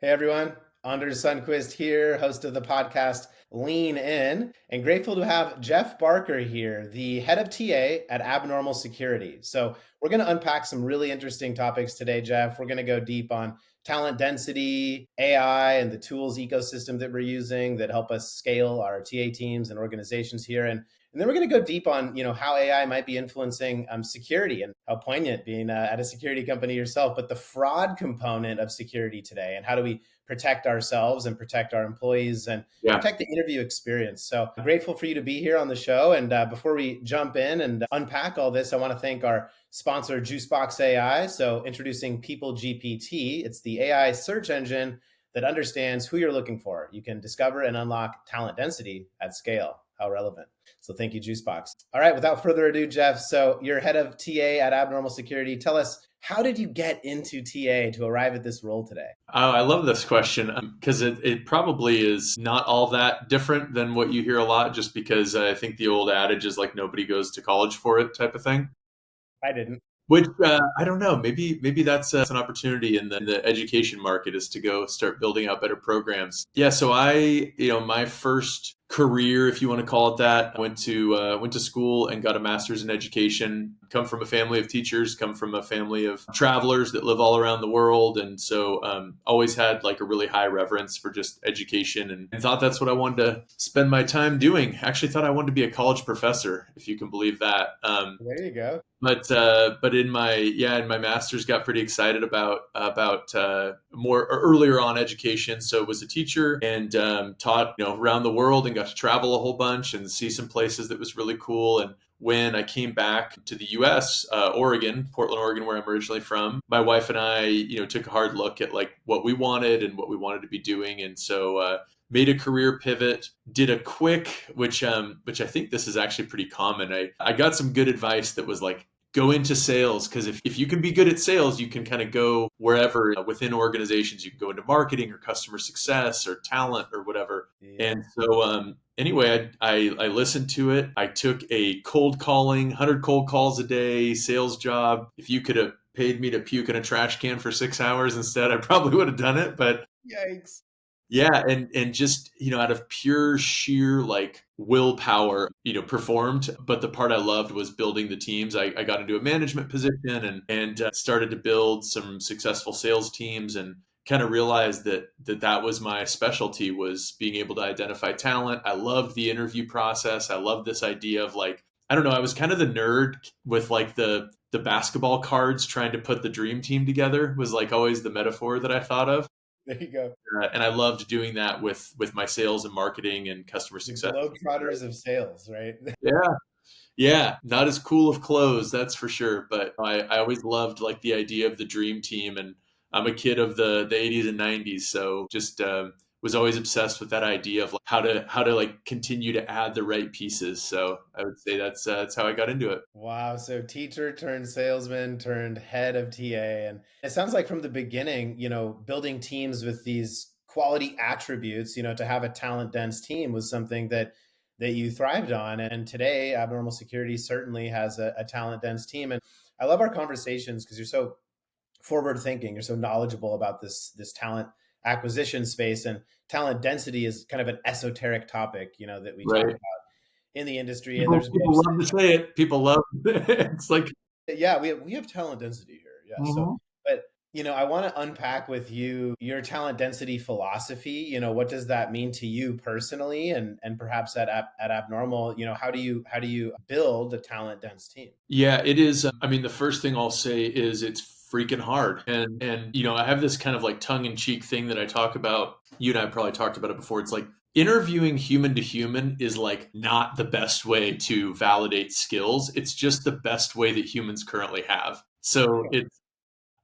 Hey everyone, Anders Sundquist here, host of the podcast Lean In, and grateful to have Jeff Barker here, the head of TA at Abnormal Security. So, we're going to unpack some really interesting topics today, Jeff. We're going to go deep on talent density, AI, and the tools ecosystem that we're using that help us scale our TA teams and organizations here. And then we're going to go deep on, how AI might be influencing security and how poignant being at a security company yourself, but the fraud component of security today and how do we protect ourselves and protect our employees and Yeah. protect the interview experience. So I'm grateful for you to be here on the show. And before we jump in and unpack all this, I want to thank our sponsor, Juicebox AI. So introducing People GPT, it's the AI search engine that understands who you're looking for. You can discover and unlock talent density at scale. How relevant. So thank you, Juicebox. All right, without further ado, Jeff, so you're head of TA at Abnormal Security. Tell us, how did you get into TA to arrive at this role today? Oh, I love this question because it probably is not all that different than what you hear a lot, just because I think the old adage is like nobody goes to college for it type of thing. I didn't. Which I don't know. Maybe that's an opportunity in the education market is to go start building out better programs. Yeah. So my first career, if you want to call it that, went to school and got a master's in education. Come from a family of teachers. Come from a family of travelers that live all around the world, and so always had like a really high reverence for just education, and thought that's what I wanted to spend my time doing. Actually, thought I wanted to be a college professor, if you can believe that. There you go. But in my master's, got pretty excited about more earlier on education. So was a teacher and taught around the world and got to travel a whole bunch and see some places that was really cool. And when I came back to the U.S., Oregon, Portland, Oregon, where I'm originally from, my wife and I took a hard look at like what we wanted and what we wanted to be doing, and so. Made a career pivot, did a quick, which I think this is actually pretty common. I got some good advice that was like, go into sales, because if you can be good at sales, you can kind of go wherever within organizations. You can go into marketing or customer success or talent or whatever. Yeah. And so anyway, I listened to it. I took a cold calling, 100 cold calls a day sales job. If you could have paid me to puke in a trash can for 6 hours instead, I probably would have done it. But Yikes. yeah, and just out of pure sheer like willpower, performed. But the part I loved was building the teams. I got into a management position and started to build some successful sales teams, and kind of realized that was my specialty, was being able to identify talent. I loved the interview process. I loved this idea of like, I don't know, I was kind of the nerd with like the basketball cards, trying to put the dream team together was like always the metaphor that I thought of. There you go. And I loved doing that with my sales and marketing and customer The success. globetrotters of sales, right? Yeah, yeah, not as cool of clothes, that's for sure. But I always loved like the idea of the dream team, and I'm a kid of the 80s and 90s, so just was always obsessed with that idea of like how to like continue to add the right pieces. So I would say that's how I got into it. Wow. So teacher turned salesman turned head of TA. And it sounds like from the beginning, building teams with these quality attributes, to have a talent dense team was something that you thrived on. And today, Abnormal Security certainly has a talent dense team. And I love our conversations because you're so forward thinking, you're so knowledgeable about this talent acquisition space, and talent density is kind of an esoteric topic, that we talk Right. about in the industry. And People there's people books. love to say it. People love it. It's like, Yeah, we have talent density here. Yeah. So, mhm. but I want to unpack with you your talent density philosophy. What does that mean to you personally, and perhaps at Abnormal, how do you build a talent dense team? Yeah, it is. I mean, the first thing I'll say is it's freaking hard. And I have this kind of like tongue in cheek thing that I talk about. You and I probably talked about it before. It's like interviewing human to human is like not the best way to validate skills. It's just the best way that humans currently have. So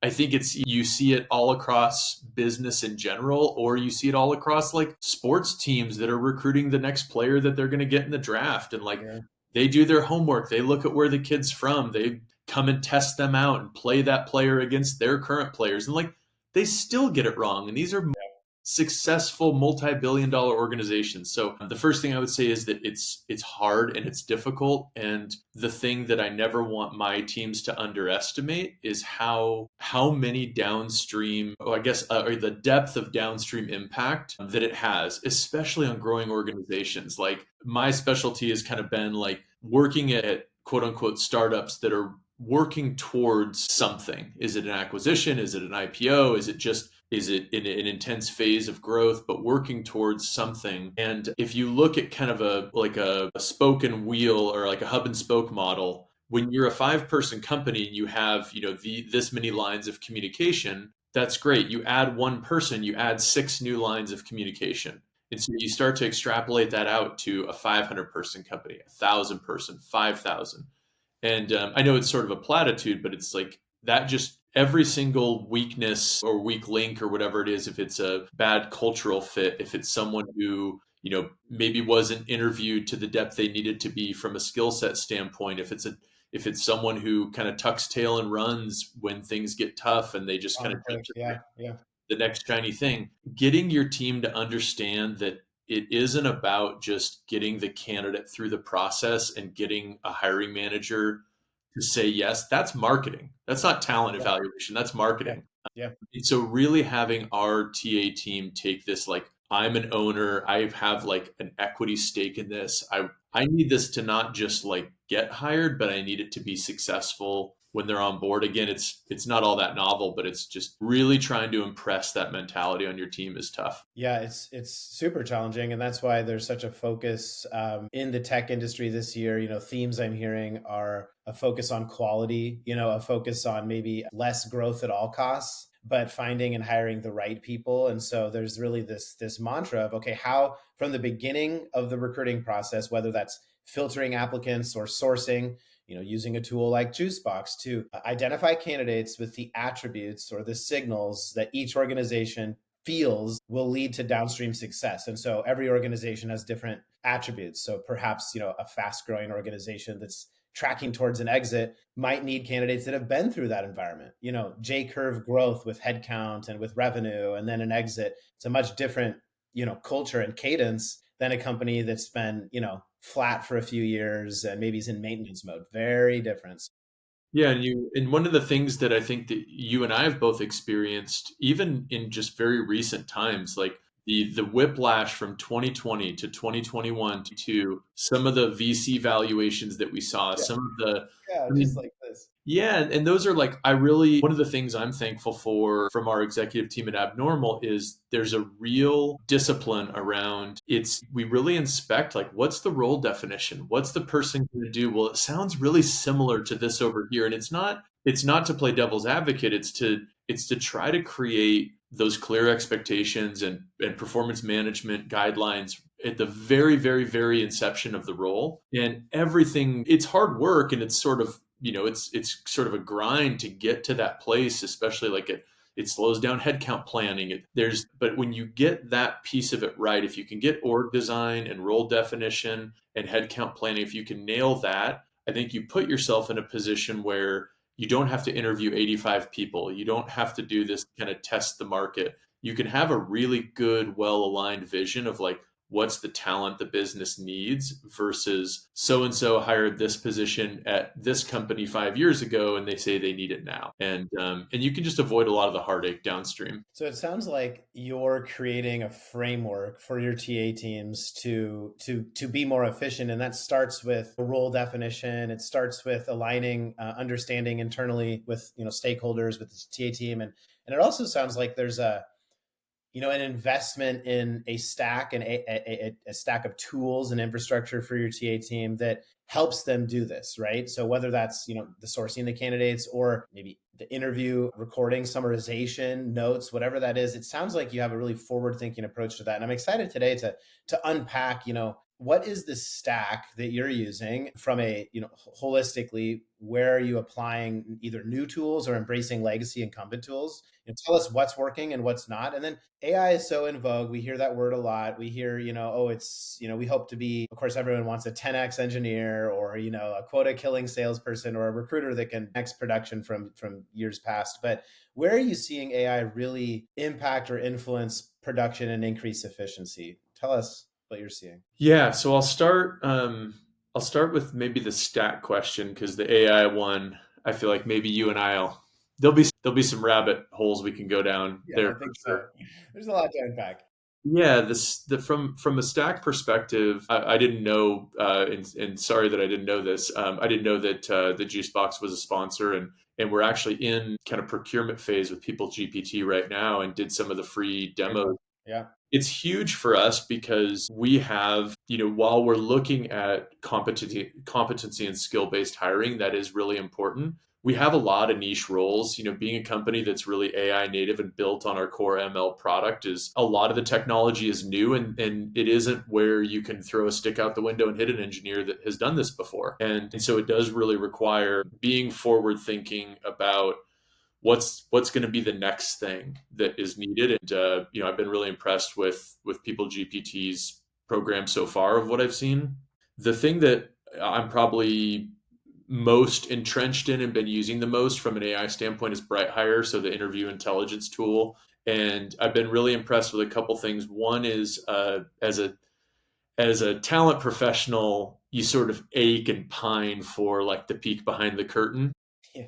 I think you see it all across business in general, or you see it all across like sports teams that are recruiting the next player that they're going to get in the draft. And like Yeah. they do their homework, they look at where the kid's from, they come and test them out and play that player against their current players. And like they still get it wrong. And these are successful multi-billion dollar organizations. So the first thing I would say is that it's hard and it's difficult, and the thing that I never want my teams to underestimate is how many downstream, or I guess, or the depth of downstream impact that it has, especially on growing organizations. Like my specialty has kind of been like working at quote unquote startups that are working towards something. Is it an acquisition? Is it an IPO? Is it in an intense phase of growth, but working towards something? And if you look at kind of a spoken wheel or like a hub and spoke model, when you're a 5-person company and you have, this many lines of communication, that's great. You add one person, you add 6 new lines of communication. And so you start to extrapolate that out to a 500-person company, 1,000-person, 5,000. And I know it's sort of a platitude, but it's like that, just every single weakness or weak link or whatever it is, if it's a bad cultural fit, if it's someone who, maybe wasn't interviewed to the depth they needed to be from a skill set standpoint, if it's someone who kind of tucks tail and runs when things get tough and they just kind of jump to Yeah, yeah, the next shiny thing, getting your team to understand that it isn't about just getting the candidate through the process and getting a hiring manager to say yes. That's marketing. That's not talent yeah, evaluation. That's yeah, marketing. yeah, And so really having our TA team take this, like, I'm an owner, I have like an equity stake in this. I need this to not just like get hired, but I need it to be successful when they're on board. Again, it's not all that novel, but it's just really trying to impress that mentality on your team is tough. yeah. It's super challenging, and that's why there's such a focus in the tech industry this year. Themes I'm hearing are a focus on quality. A focus on maybe less growth at all costs, but finding and hiring the right people. And so there's really this mantra of, okay, how from the beginning of the recruiting process, whether that's filtering applicants or sourcing, using a tool like Juicebox to identify candidates with the attributes or the signals that each organization feels will lead to downstream success. And so every organization has different attributes. So perhaps, a fast growing organization that's tracking towards an exit might need candidates that have been through that environment. J curve growth with headcount and with revenue, and then an exit. It's a much different, culture and cadence than a company that's been, flat for a few years and maybe is in maintenance mode. Very different. Yeah, and one of the things that I think that you and I have both experienced, even in just very recent times, like the whiplash from 2020 to 2021 to some of the VC valuations that we saw, Yeah, some of the, yeah, I just mean, like this. yeah, and those are like, one of the things I'm thankful for from our executive team at Abnormal is there's a real discipline around we really inspect, like, what's the role definition? What's the person going to do? Well, it sounds really similar to this over here. And it's not to play devil's advocate. It's to try to create those clear expectations and performance management guidelines at the very, very, very inception of the role. And everything, it's hard work, and it's sort of, it's sort of a grind to get to that place, especially like it slows down headcount planning. But when you get that piece of it right, if you can get org design and role definition and headcount planning, if you can nail that, I think you put yourself in a position where you don't have to interview 85 people. You don't have to do this kind of test the market. You can have a really good, well aligned vision of like, what's the talent the business needs versus so and so hired this position at this company 5 years ago and they say they need it now, and you can just avoid a lot of the heartache downstream. So it sounds like you're creating a framework for your TA teams to be more efficient, and that starts with a role definition. It starts with aligning, understanding internally with stakeholders with the TA team, and it also sounds like there's an investment in a stack and a stack of tools and infrastructure for your TA team that helps them do this, right? So whether that's, the sourcing the candidates or maybe the interview recording, summarization, notes, whatever that is, it sounds like you have a really forward thinking approach to that. And I'm excited today to unpack, what is the stack that you're using from a, holistically, where are you applying either new tools or embracing legacy incumbent tools? Tell us what's working and what's not. And then AI is so in vogue. We hear that word a lot. We hear, oh, it's, we hope to be, of course, everyone wants a 10x engineer or, a quota killing salesperson or a recruiter that can X production from years past. But where are you seeing AI really impact or influence production and increase efficiency? Tell us what you're seeing. Yeah, so I'll start with maybe the stack question because the AI one, I feel like maybe you and I'll there'll be some rabbit holes we can go down Yeah, there I for think sure. so. There's a lot to unpack. Yeah, from a stack perspective, I didn't know, and sorry that I didn't know this. I didn't know that the Juicebox was a sponsor, and we're actually in kind of procurement phase with People GPT right now, and did some of the free Very demos. cool. Yeah. It's huge for us because we have, while we're looking at competency and skill-based hiring, that is really important. We have a lot of niche roles. Being a company that's really AI native and built on our core ML product, is a lot of the technology is new, and it isn't where you can throw a stick out the window and hit an engineer that has done this before. And so it does really require being forward thinking about what's going to be the next thing that is needed. And I've been really impressed with People GPT's program so far of what I've seen. The thing that I'm probably most entrenched in and been using the most from an AI standpoint is BrightHire, so the interview intelligence tool. And I've been really impressed with a couple things. One is as a talent professional, you sort of ache and pine for like the peek behind the curtain. Yeah.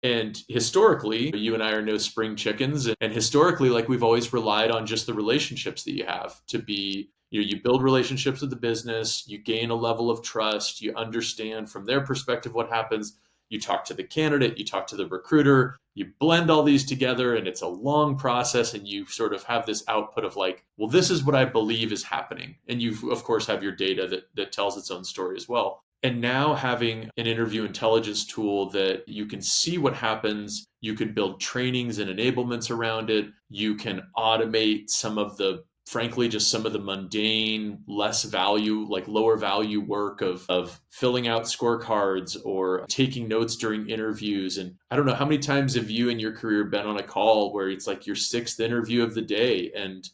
And historically, you and I are no spring chickens. And historically, like, we've always relied on just the relationships that you have to be, you build relationships with the business, you gain a level of trust, you understand from their perspective what happens. You talk to the candidate, you talk to the recruiter, you blend all these together, and it's a long process. And you sort of have this output of like, well, this is what I believe is happening. And you, of course, have your data that tells its own story as well. And now having an interview intelligence tool that you can see what happens, you can build trainings and enablements around it, you can automate some of the, frankly, just some of the mundane, less value, like lower value work of filling out scorecards or taking notes during interviews. And I don't know, how many times have you in your career been on a call where it's like your sixth interview of the day, and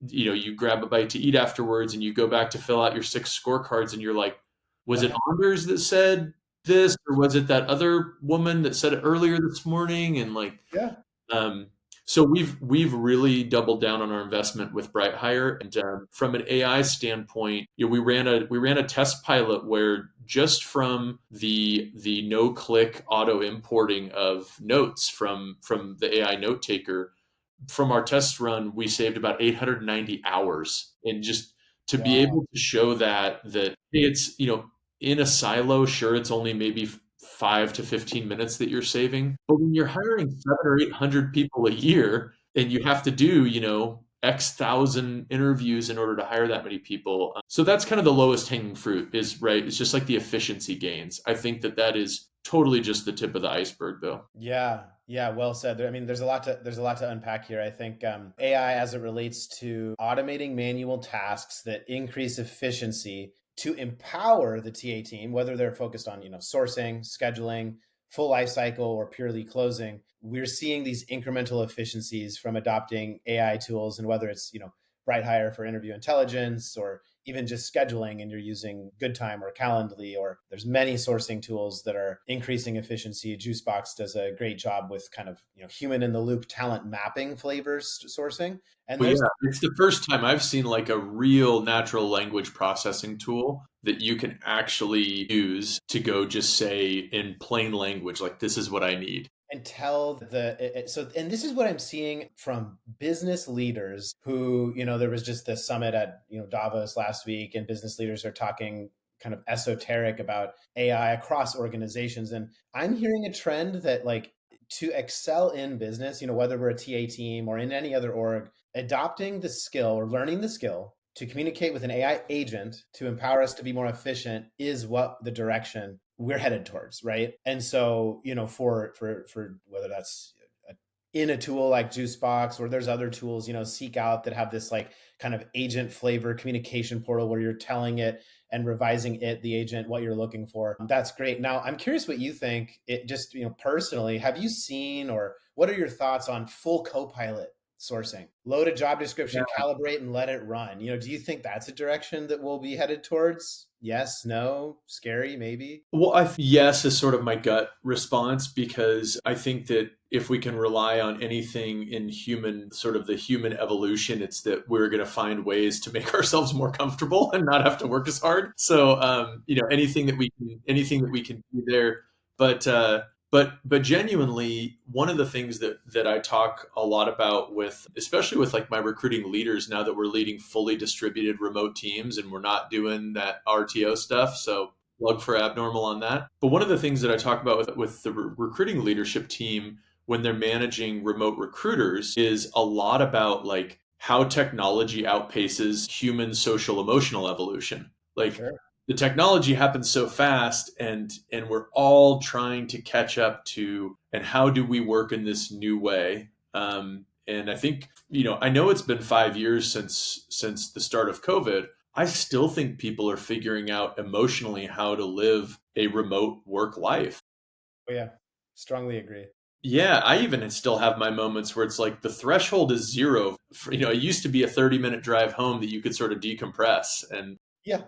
you grab a bite to eat afterwards and you go back to fill out your six scorecards, and you're like, was What it happened? Anders that said this, or was it that other woman that said it earlier this morning? And like, Yeah. um, so we've really doubled down on our investment with BrightHire. And from an AI standpoint, we ran a test pilot where just from the no click auto importing of notes from the AI note taker, from our test run, we saved about 890 hours. And just to be Wow. able to show that hey, it's, in a silo, sure, it's only maybe 5 to 15 minutes that you're saving. But when you're hiring 700 or 800 people a year, and you have to do, X thousand interviews in order to hire that many people. So that's kind of the lowest hanging fruit, is right. It's just like the efficiency gains. I think that is totally just the tip of the iceberg, though. Yeah, yeah, well said. I mean, there's a lot to unpack here. I think AI, as it relates to automating manual tasks that increase efficiency to empower the TA team, whether they're focused on sourcing, scheduling, full life cycle, or purely closing. We're seeing these incremental efficiencies from adopting AI tools, and whether it's BrightHire for interview intelligence, or even just scheduling and you're using GoodTime or Calendly, or there's many sourcing tools that are increasing efficiency. Juicebox does a great job with kind of human in the loop talent mapping flavors sourcing. And Well, there's yeah, it's the first time I've seen like a real natural language processing tool that you can actually use to go just say in plain language, like, this is what I need. and tell so, and this is what I'm seeing from business leaders who, there was just this summit at Davos last week, and business leaders are talking kind of esoteric about AI across organizations. And I'm hearing a trend that, like, to excel in business, whether we're a TA team or in any other org, adopting the skill or learning the skill to communicate with an AI agent to empower us to be more efficient is what the direction we're headed towards, right? And so, for whether that's in a tool like Juicebox, or there's other tools, seek out, that have this like kind of agent flavor communication portal where you're telling it and revising the agent, what you're looking for. That's great. Now, I'm curious what you think. It just, personally, have you seen, or what are your thoughts on full Copilot sourcing. Load a job description, calibrate, and let it run. Do you think that's a direction that we'll be headed towards? Yes, no, scary, maybe? Well, yes is sort of my gut response, because I think that if we can rely on anything in human, sort of the human evolution, it's that we're going to find ways to make ourselves more comfortable and not have to work as hard. So, anything that we can do there. But but genuinely, one of the things that I talk a lot about with, especially with like my recruiting leaders, now that we're leading fully distributed remote teams and we're not doing that RTO stuff. So plug for Abnormal on that. But one of the things that I talk about with the recruiting leadership team when they're managing remote recruiters is a lot about like how technology outpaces human social emotional evolution. Like Sure. the technology happens so fast, and we're all trying to catch up to, and how do we work in this new way. And I think, I know it's been 5 years since the start of COVID. I still think people are figuring out emotionally how to live a remote work life. Oh, yeah. Strongly agree. Yeah, I even still have my moments where it's like the threshold is zero. It used to be a 30-minute drive home that you could sort of decompress, and Yeah.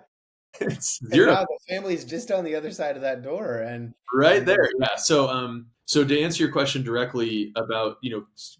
it's And zero now the family's just on the other side of that door. right And there. Yeah. So to answer your question directly about,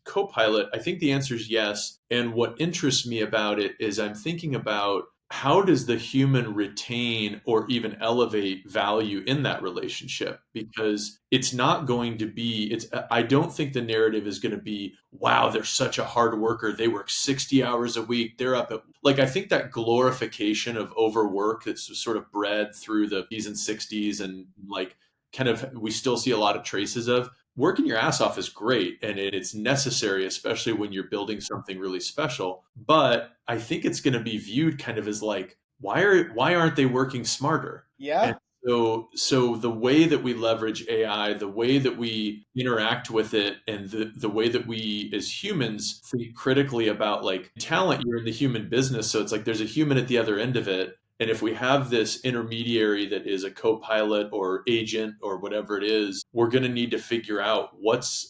Copilot, I think the answer is yes. And what interests me about it is I'm thinking about how does the human retain or even elevate value in that relationship? Because it's not going to be, I don't think the narrative is going to be, wow, they're such a hard worker. They work 60 hours a week. They're up at, like, I think that glorification of overwork that's sort of bred through the 50s and 60s, and like, kind of, we still see a lot of traces of. Working your ass off is great, and it's necessary, especially when you're building something really special. But I think it's going to be viewed kind of as like, why aren't they working smarter? And yeah. so the way that we leverage AI, the way that we interact with it, and the way that we as humans think critically about like talent, you're in the human business. So it's like there's a human at the other end of it. And if we have this intermediary that is a co-pilot or agent or whatever it is, we're going to need to figure out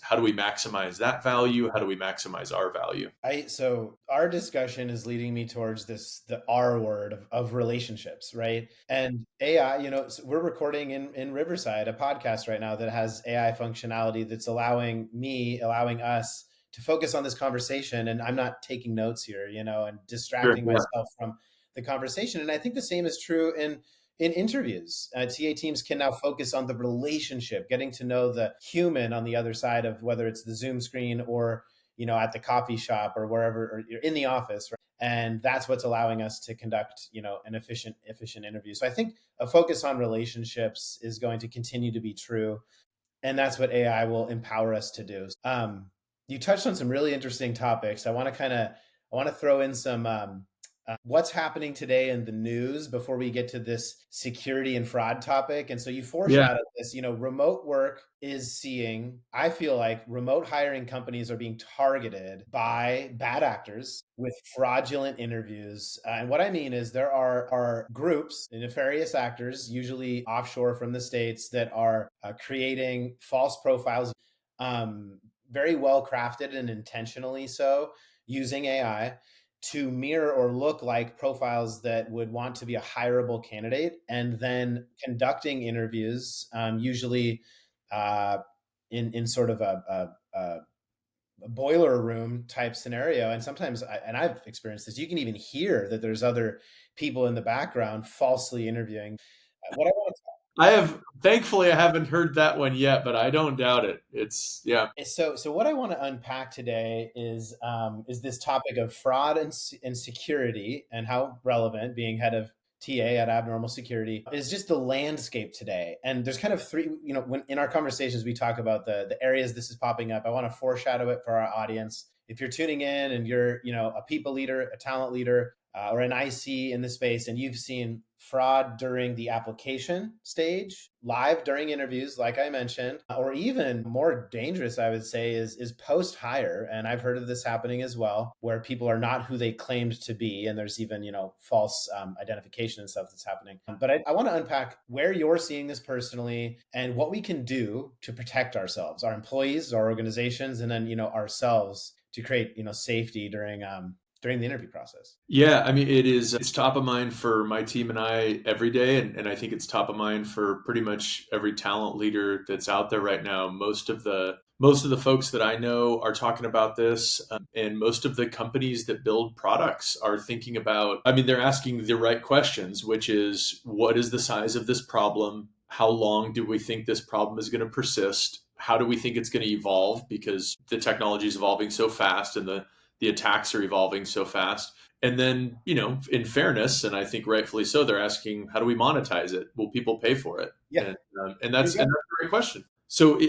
how do we maximize that value? How do we maximize our value? So our discussion is leading me towards the R word of relationships, right? And AI, so we're recording in Riverside a podcast right now that has AI functionality that's allowing us to focus on this conversation, and I'm not taking notes here, and Sure. distracting Yeah. myself from the conversation. And I think the same is true in interviews. TA teams can now focus on the relationship, getting to know the human on the other side of whether it's the Zoom screen or at the coffee shop or wherever, or you're in the office, right? And that's what's allowing us to conduct, an efficient interview. So I think a focus on relationships is going to continue to be true, and that's what AI will empower us to do. You touched on some really interesting topics. I want to throw in some what's happening today in the news before we get to this security and fraud topic. And so you Yeah. foreshadowed this, remote work is seeing, I feel like remote hiring companies are being targeted by bad actors with fraudulent interviews. And what I mean is there are groups, nefarious actors, usually offshore from the States, that are creating false profiles, very well crafted and intentionally so, using AI to mirror or look like profiles that would want to be a hireable candidate, and then conducting interviews, usually uh, in sort of a boiler room type scenario. And sometimes, and I've experienced this, you can even hear that there's other people in the background falsely interviewing. What I want to Thankfully, I haven't heard that one yet, but I don't doubt it. Yeah. So what I want to unpack today is this topic of fraud and security, and how relevant being head of TA at Abnormal Security is just the landscape today. And there's kind of three, when in our conversations we talk about the areas this is popping up. I want to foreshadow it for our audience. If you're tuning in and you're, a people leader, a talent leader, or an IC in the space, and you've seen fraud during the application stage, live during interviews, like I mentioned, or even more dangerous, I would say, is post hire. And I've heard of this happening as well, where people are not who they claimed to be, and there's even false identification and stuff that's happening. But I want to unpack where you're seeing this personally, and what we can do to protect ourselves, our employees, our organizations, and then ourselves, to create safety during the interview process. Yeah, I mean, it's top of mind for my team and I every day. And I think it's top of mind for pretty much every talent leader that's out there right now. Most of the folks that I know are talking about this, and most of the companies that build products are thinking about, I mean, they're asking the right questions, which is, what is the size of this problem? How long do we think this problem is going to persist? How do we think it's going to evolve? Because the technology is evolving so fast, and the attacks are evolving so fast. And then, in fairness, and I think rightfully so, they're asking, how do we monetize it? Will people pay for it? Yeah, And that's a great question. So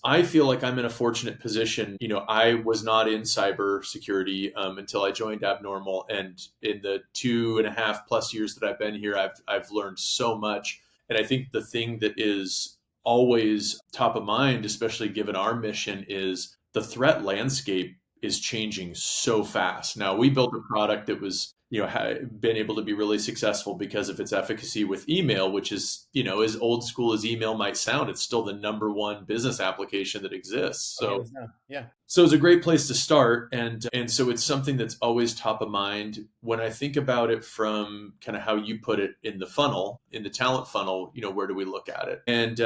I feel like I'm in a fortunate position. I was not in cybersecurity until I joined Abnormal. And in the 2.5+ years that I've been here, I've learned so much. And I think the thing that is always top of mind, especially given our mission, is the threat landscape is changing so fast. Now, we built a product that was, been able to be really successful because of its efficacy with email, which is, as old school as email might sound, it's still the number one business application that exists. oh, So, hands down. Yeah, so it's a great place to start, and so it's something that's always top of mind when I think about it from kind of how you put it in the funnel, in the talent funnel. Where do we look at it? And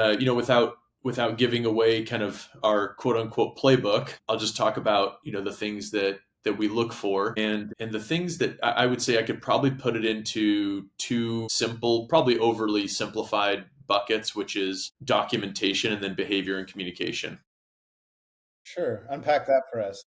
without giving away kind of our quote unquote playbook, I'll just talk about the things that we look for, and the things that I would say I could probably put it into two simple, probably overly simplified buckets, which is documentation and then behavior and communication. sure. Unpack that for us.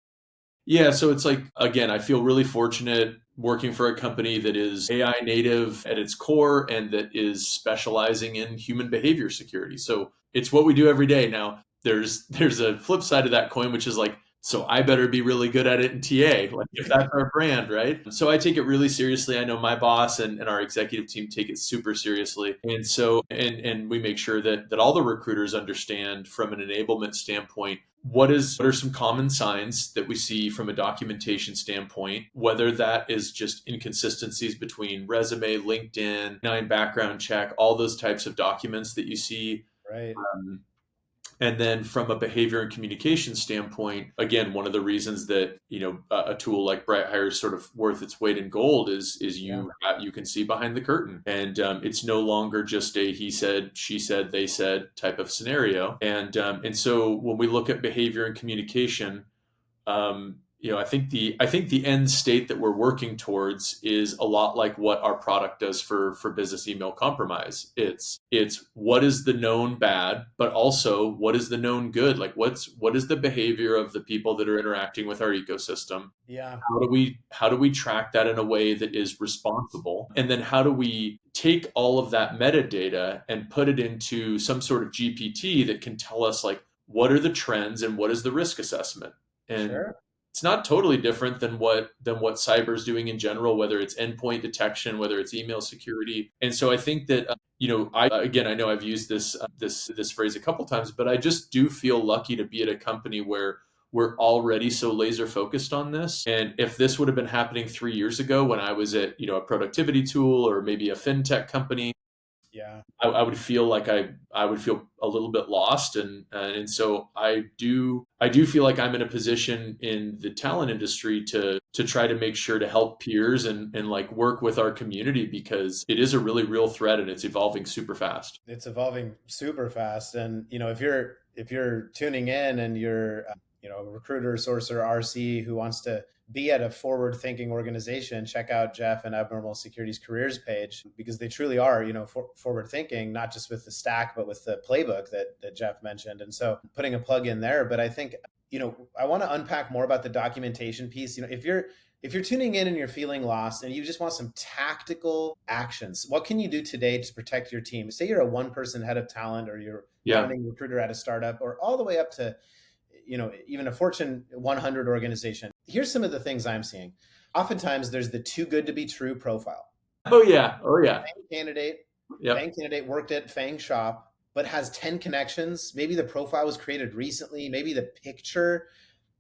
Yeah, so it's like, again, I feel really fortunate working for a company that is AI native at its core and that is specializing in human behavior security. So it's what we do every day. Now, there's a flip side of that coin, which is like, so I better be really good at it in TA, like if that's our brand, right? So I take it really seriously. I know my boss and our executive team take it super seriously. And so and we make sure that all the recruiters understand from an enablement standpoint what are some common signs that we see from a documentation standpoint, whether that is just inconsistencies between resume, LinkedIn, nine background check, all those types of documents that you see. Right. um, and then from a behavior and communication standpoint, again, one of the reasons that a tool like Bright Hire is sort of worth its weight in gold is Yeah. you can see behind the curtain, and it's no longer just a he said, she said, they said type of scenario. And so when we look at behavior and communication, I think the end state that we're working towards is a lot like what our product does for business email compromise. It's what is the known bad, but also what is the known good? Like what is the behavior of the people that are interacting with our ecosystem? Yeah. How do we track that in a way that is responsible? And then how do we take all of that metadata and put it into some sort of GPT that can tell us, like, what are the trends and what is the risk assessment? And Sure. it's not totally different than what cyber is doing in general, whether it's endpoint detection, whether it's email security. And so I think that I know I've used this phrase a couple times, but I just do feel lucky to be at a company where we're already so laser focused on this. And if this would have been happening 3 years ago when I was at a productivity tool or maybe a fintech company, Yeah. I would feel like I would feel a little bit lost, and so I do feel like I'm in a position in the talent industry to try to make sure to help peers and like work with our community, because it is a really real threat and it's evolving super fast. It's evolving super fast, and if you're tuning in and you're a recruiter, sourcer, RC who wants to be at a forward thinking organization, check out Jeff and Abnormal Security's careers page, because they truly are forward thinking, not just with the stack but with the playbook that Jeff mentioned. And so putting a plug in there. But I think I want to unpack more about the documentation piece. If you're tuning in and you're feeling lost and you just want some tactical actions, what can you do today to protect your team? Say you're a one person head of talent, or you're Yeah. founding recruiter at a startup, or all the way up to even a Fortune 100 organization. Here's some of the things I'm seeing. Oftentimes there's the too good to be true profile. Oh yeah. Oh yeah. Fang candidate, Yep. Fang candidate worked at Fang shop, but has 10 connections. Maybe the profile was created recently. Maybe the picture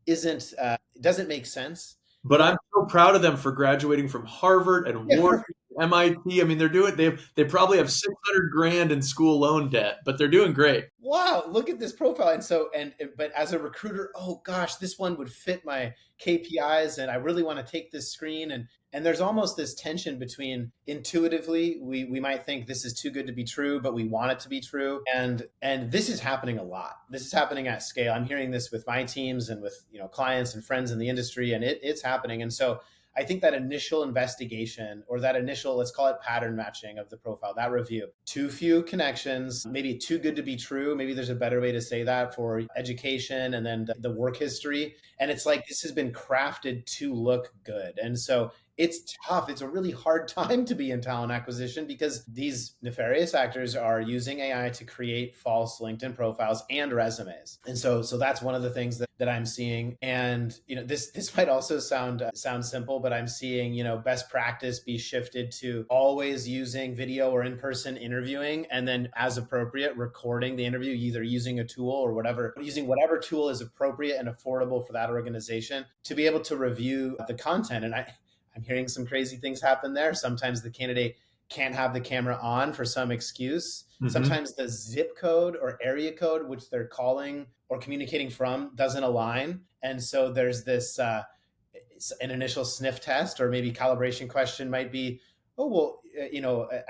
doesn't make sense. But I'm so proud of them for graduating from Harvard and Yeah, Wharton MIT. I mean, they probably have 600 grand in school loan debt, but they're doing great. Wow, look at this profile. And so, but as a recruiter, oh gosh, this one would fit my KPIs and I really want to take this screen. And there's almost this tension between intuitively, we might think this is too good to be true, but we want it to be true. And this is happening a lot. This is happening at scale. I'm hearing this with my teams and with, clients and friends in the industry, and it's happening. And so I think that initial investigation or that initial, let's call it pattern matching of the profile, that review, too few connections, maybe too good to be true. Maybe there's a better way to say that for education and then the work history. And it's like this has been crafted to look good. And so it's tough. It's a really hard time to be in talent acquisition because these nefarious actors are using AI to create false LinkedIn profiles and resumes. And so that's one of the things that I'm seeing. And this might also sound simple, but I'm seeing best practice be shifted to always using video or in-person interviewing, and then as appropriate recording the interview, either using a tool or using whatever tool is appropriate and affordable for that organization to be able to review the content. And I'm hearing some crazy things happen there. Sometimes the candidate can't have the camera on for some excuse. Mm-hmm. Sometimes the zip code or area code, which they're calling or communicating from, doesn't align. And so there's this, an initial sniff test or maybe calibration question might be, oh, well,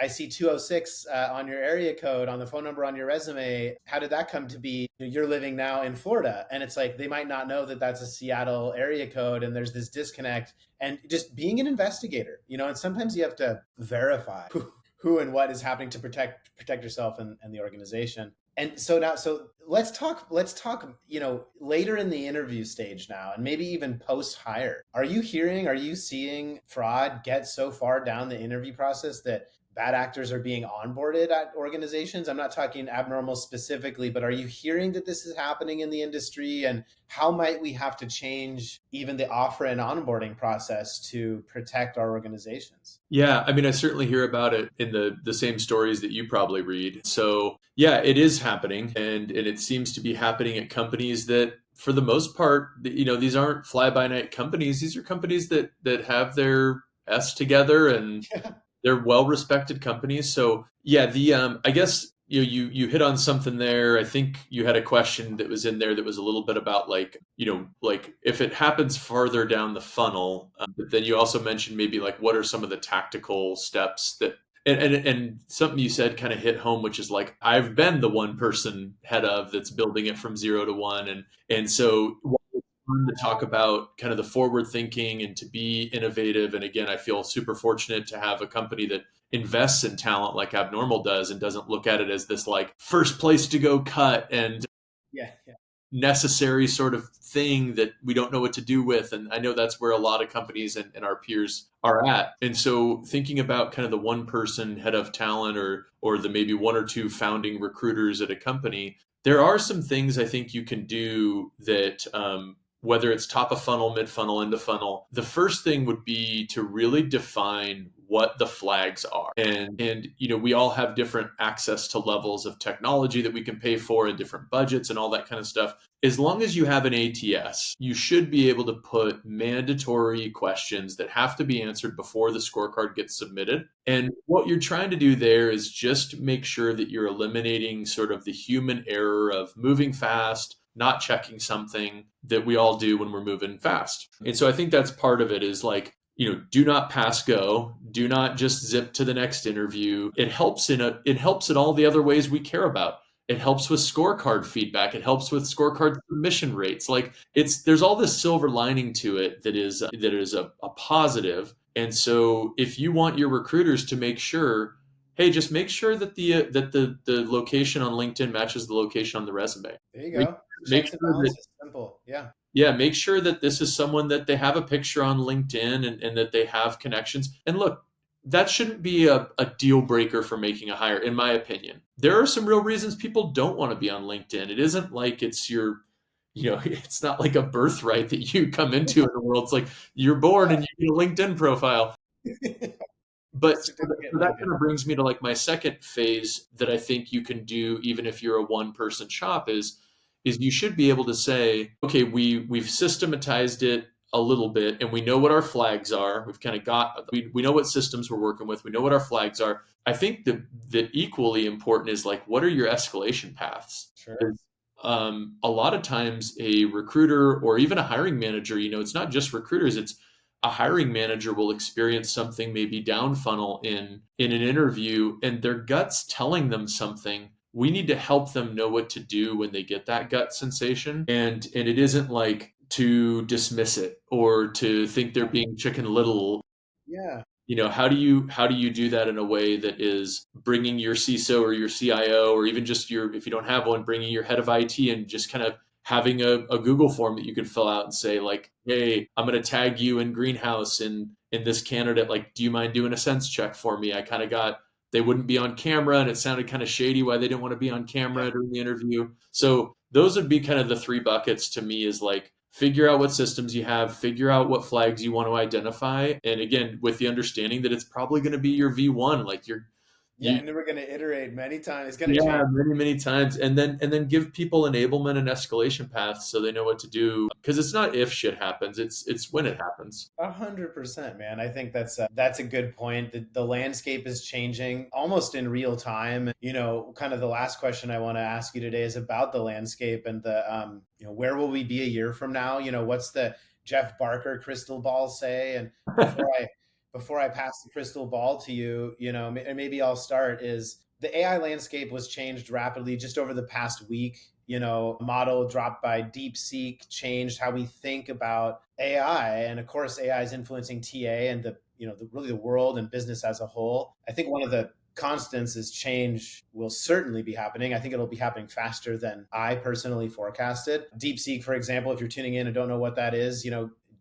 I see 206 on your area code on the phone number on your resume. How did that come to be? You're living now in Florida. And it's like, they might not know that that's a Seattle area code. And there's this disconnect. And just being an investigator, and sometimes you have to verify who and what is happening to protect yourself and the organization. And so let's talk, later in the interview stage now, and maybe even post hire. Are you seeing fraud get so far down the interview process that bad actors are being onboarded at organizations? I'm not talking abnormal specifically, but are you hearing that this is happening in the industry? And how might we have to change even the offer and onboarding process to protect our organizations? Yeah, I mean, I certainly hear about it in the same stories that you probably read. So yeah, it is happening, and it seems to be happening at companies that, for the most part, these aren't fly-by-night companies. These are companies that have their S together, and they're well-respected companies. So yeah, I guess you hit on something there. I think you had a question that was in there that was a little bit about like if it happens farther down the funnel, but then you also mentioned maybe like what are some of the tactical steps that and something you said kind of hit home, which is like, I've been the one person head of that's building it from 0 to 1. And so to talk about kind of the forward thinking and to be innovative. And again, I feel super fortunate to have a company that invests in talent like Abnormal does and doesn't look at it as this like first place to go cut and necessary sort of thing that we don't know what to do with. And I know that's where a lot of companies and our peers are at. And so thinking about kind of the one person head of talent or the maybe one or two founding recruiters at a company, there are some things I think you can do that whether it's top of funnel, mid funnel, end of funnel, the first thing would be to really define what the flags are. And we all have different access to levels of technology that we can pay for and different budgets and all that kind of stuff. As long as you have an ATS, you should be able to put mandatory questions that have to be answered before the scorecard gets submitted. And what you're trying to do there is just make sure that you're eliminating sort of the human error of moving fast, not checking something that we all do when we're moving fast. And so I think that's part of it is like, do not pass go, do not just zip to the next interview. It helps in all the other ways we care about. It helps with scorecard feedback. It helps with scorecard submission rates. Like there's all this silver lining to it that is a positive. And so if you want your recruiters to make sure, hey, just make sure that the location on LinkedIn matches the location on the resume. There you go. Make sure that, simple. Yeah. Yeah, make sure that this is someone that they have a picture on LinkedIn and that they have connections. And look, that shouldn't be a deal breaker for making a hire, in my opinion. There are some real reasons people don't want to be on LinkedIn. It isn't like it's it's not like a birthright that you come into in the world. It's like you're born and you get a LinkedIn profile. But so that kind of brings me to like my second phase that I think you can do even if you're a one-person shop is you should be able to say, okay, we've systematized it. a little bit and we know what our flags are, we've kind of got, we know what systems we're working with, we know what our flags are. I think that equally important is like, what are your escalation paths? Sure. A lot of times a recruiter or even a hiring manager, it's not just recruiters, it's a hiring manager will experience something maybe down funnel in an interview and their gut's telling them something. We need to help them know what to do when they get that gut sensation. And it isn't like to dismiss it or to think they're being chicken little. Yeah. How do you do that in a way that is bringing your CISO or your CIO, or even just if you don't have one, bringing your head of IT and just kind of having a Google form that you can fill out and say like, hey, I'm going to tag you in Greenhouse in this candidate. Like, do you mind doing a sense check for me? I kind of got, they wouldn't be on camera and it sounded kind of shady why they didn't want to be on camera during the interview. So those would be kind of the three buckets to me, is like, figure out what systems you have, figure out what flags you want to identify. And again, with the understanding that it's probably going to be your V1, like Yeah, you, and then we're going to iterate many times. It's going to yeah, change. many, many times. And then give people enablement and escalation paths so they know what to do. Because it's not if shit happens, it's when it happens. 100%, man. I think that's a good point. The landscape is changing almost in real time. Kind of the last question I want to ask you today is about the landscape and where will we be a year from now? What's the Jeff Barker crystal ball say? And before I pass the crystal ball to you, and maybe I'll start, is the AI landscape was changed rapidly just over the past week. Model dropped by DeepSeek changed how we think about AI, and of course, AI is influencing TA and really the world and business as a whole. I think one of the constants is change will certainly be happening. I think it'll be happening faster than I personally forecasted. DeepSeek, for example, if you're tuning in and don't know what that is,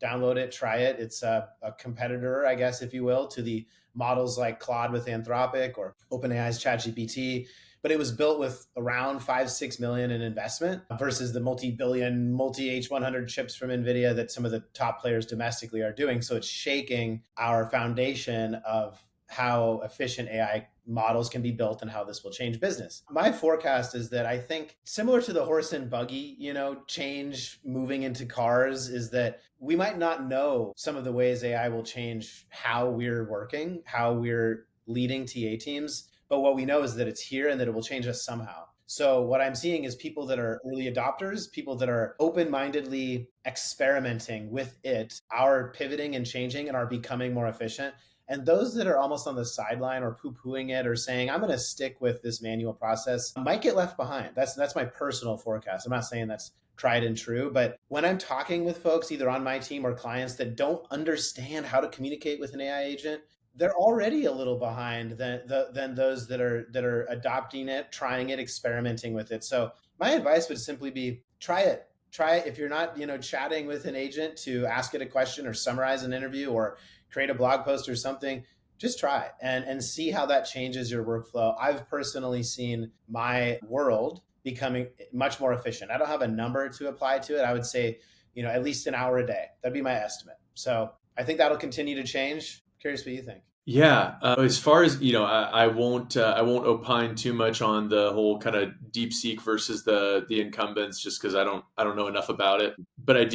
download it, try it. It's a competitor, I guess, if you will, to the models like Claude with Anthropic or OpenAI's ChatGPT. But it was built with around 5-6 million in investment versus the multi-billion, multi-H100 chips from NVIDIA that some of the top players domestically are doing. So it's shaking our foundation of how efficient AI models can be built and how this will change business. My forecast is that I think similar to the horse and buggy, change moving into cars, is that we might not know some of the ways AI will change how we're working, how we're leading TA teams. But what we know is that it's here and that it will change us somehow. So what I'm seeing is people that are early adopters, people that are open-mindedly experimenting with it, are pivoting and changing and are becoming more efficient. And those that are almost on the sideline or poo-pooing it or saying, I'm going to stick with this manual process, might get left behind. That's my personal forecast. I'm not saying that's tried and true, but when I'm talking with folks either on my team or clients that don't understand how to communicate with an AI agent, they're already a little behind than those that are adopting it, trying it, experimenting with it. So my advice would simply be try it. Try it. If you're not, chatting with an agent to ask it a question or summarize an interview or create a blog post or something, just try it and see how that changes your workflow. I've personally seen my world becoming much more efficient. I don't have a number to apply to it. I would say, at least an hour a day. That'd be my estimate. So I think that'll continue to change. Curious what you think. Yeah, as far as I won't opine too much on the whole kind of DeepSeek versus the incumbents, just because I don't know enough about it. But I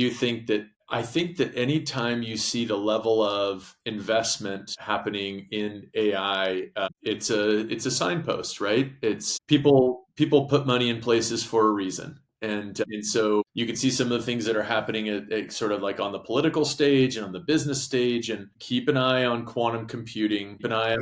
think that anytime you see the level of investment happening in AI, it's a signpost, right? It's people put money in places for a reason. And so you can see some of the things that are happening at sort of like on the political stage and on the business stage, and keep an eye on quantum computing, Yeah,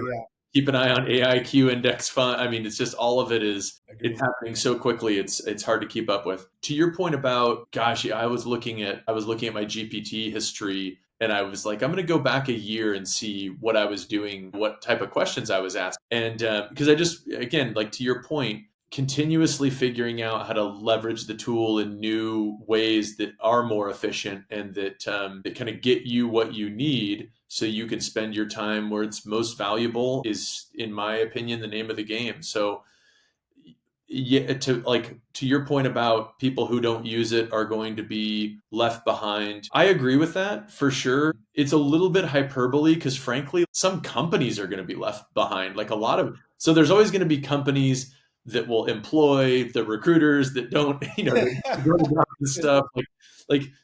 keep an eye on AIQ index fund. I mean, it's just all of it it's agreed. happening so quickly. It's hard to keep up with. To your point about, gosh, yeah, I was looking at my GPT history, and I was like, I'm going to go back a year and see what I was doing, what type of questions I was asking. And because I just, again, like to your point, continuously figuring out how to leverage the tool in new ways that are more efficient and that kind of get you what you need so you can spend your time where it's most valuable is, in my opinion, the name of the game. So yeah, to your point about people who don't use it are going to be left behind. I agree with that for sure. It's a little bit hyperbole because frankly, some companies are going to be left behind. Like a lot of, so there's always going to be companies that will employ the recruiters that don't, that don't adopt this stuff.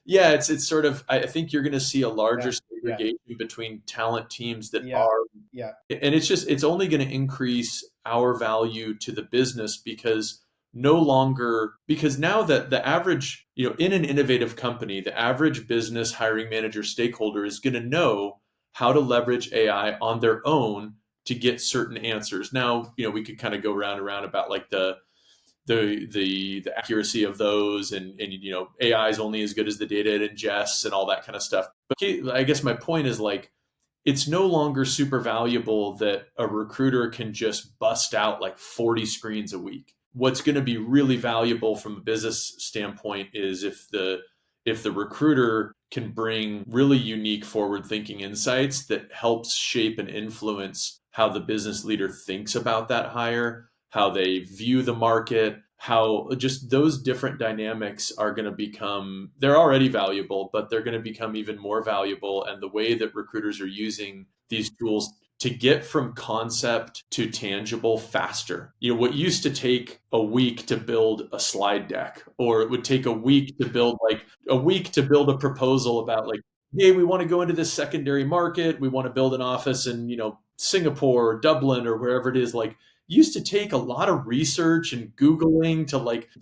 Yeah, it's sort of, I think you're going to see a larger Yeah, yeah, segregation between talent teams that yeah, are, yeah, and it's only going to increase our value to the business because no longer, because now that the average, in an innovative company, the average business hiring manager stakeholder is going to know how to leverage AI on their own to get certain answers. Now, we could kind of go round and round about like the accuracy of those, and AI is only as good as the data it ingests and all that kind of stuff. But I guess my point is, like, it's no longer super valuable that a recruiter can just bust out like 40 screens a week. What's going to be really valuable from a business standpoint is if the recruiter can bring really unique forward thinking insights that helps shape and influence how the business leader thinks about that hire, how they view the market, how just those different dynamics are going to become, they're already valuable, but they're going to become even more valuable. And the way that recruiters are using these tools to get from concept to tangible faster. What used to take a week to build a slide deck, or it would take a week to build a proposal about, like, hey, we want to go into this secondary market, we want to build an office in, Singapore or Dublin or wherever it is, like, used to take a lot of research and Googling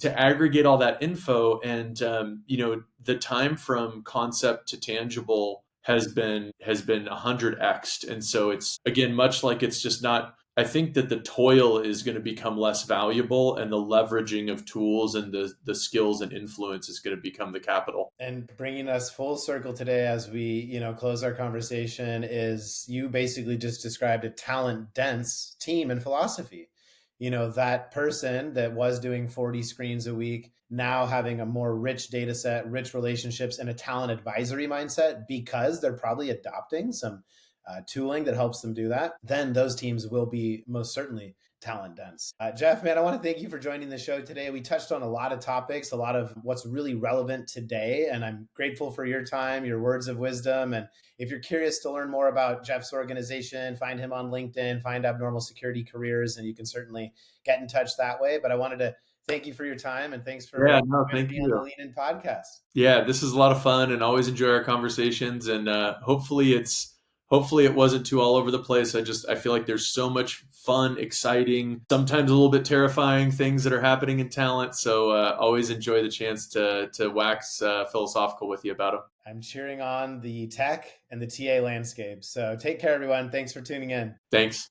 to aggregate all that info. And the time from concept to tangible has been 100x'd. And so it's, again, much like, it's just not, I think that the toil is going to become less valuable, and the leveraging of tools and the skills and influence is going to become the capital. and bringing us full circle today as we close our conversation is you basically just described a talent dense team and philosophy. That person that was doing 40 screens a week now having a more rich data set, rich relationships, and a talent advisory mindset because they're probably adopting some tooling that helps them do that, then those teams will be most certainly talent dense. Jeff, man, I want to thank you for joining the show today. We touched on a lot of topics, a lot of what's really relevant today, and I'm grateful for your time, your words of wisdom. And if you're curious to learn more about Jeff's organization, find him on LinkedIn, find Abnormal Security Careers, and you can certainly get in touch that way. But I wanted to thank you for your time, and thanks for Yeah, no, joining thank me on the you. Lean In podcast. Yeah, this is a lot of fun, and always enjoy our conversations. And hopefully it wasn't too all over the place. I feel like there's so much fun, exciting, sometimes a little bit terrifying things that are happening in talent. So always enjoy the chance to wax philosophical with you about them. I'm cheering on the tech and the TA landscape. So take care, everyone. Thanks for tuning in. Thanks.